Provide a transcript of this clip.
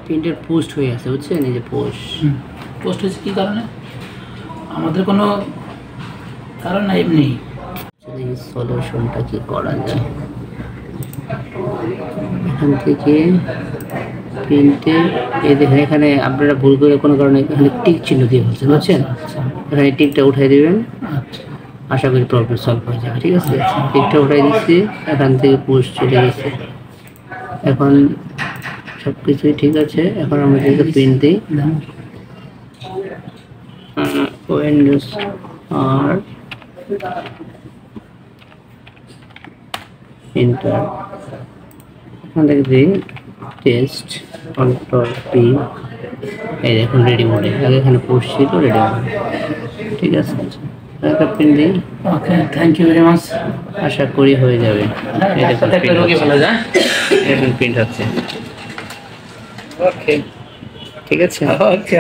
প্রিন্টের পোস্ট হয়ে আছে, বুঝছেন? এই যে পোস্ট হয়েছে কী কারণে? আমাদের কোনো কারণ নাই, এমনি। এই সলিউশনটা কি করা যায়, এখান থেকে প্রিন্টে এই দেখেন, এখানে আপনারা ভুল করে কোনো কারণে এখানে টিক চিহ্ন দিয়ে ফেলছেন, বুঝছেন? এখানে টিকটা উঠাই দেবেন, আশা করি প্রবলেম সলভ হয়ে যাবে। ঠিক আছে, টিকটা উঠাই দিচ্ছি, এখান থেকে পোস্ট চলে গেছে। এখন সব কিছুই ঠিক আছে। এখন আমরা যদি প্রিন্ট দিই, উইন্ডোজ আর এন্টার, এখান থেকে দিই টেস্ট, কন্ট্রোল পি, এই দেখুন রেডি মোডে। আগে এখানে পোস্ট ছিল, রেডি মোডে। ঠিক আছে, একটা প্রিন্ট দিই। ওকে, থ্যাংক ইউ ভেরি মাচ। আশা করি হয়ে যাবে। এই দেখুন প্রিন্ট হচ্ছে। ওকে, ঠিক আছে। ওকে।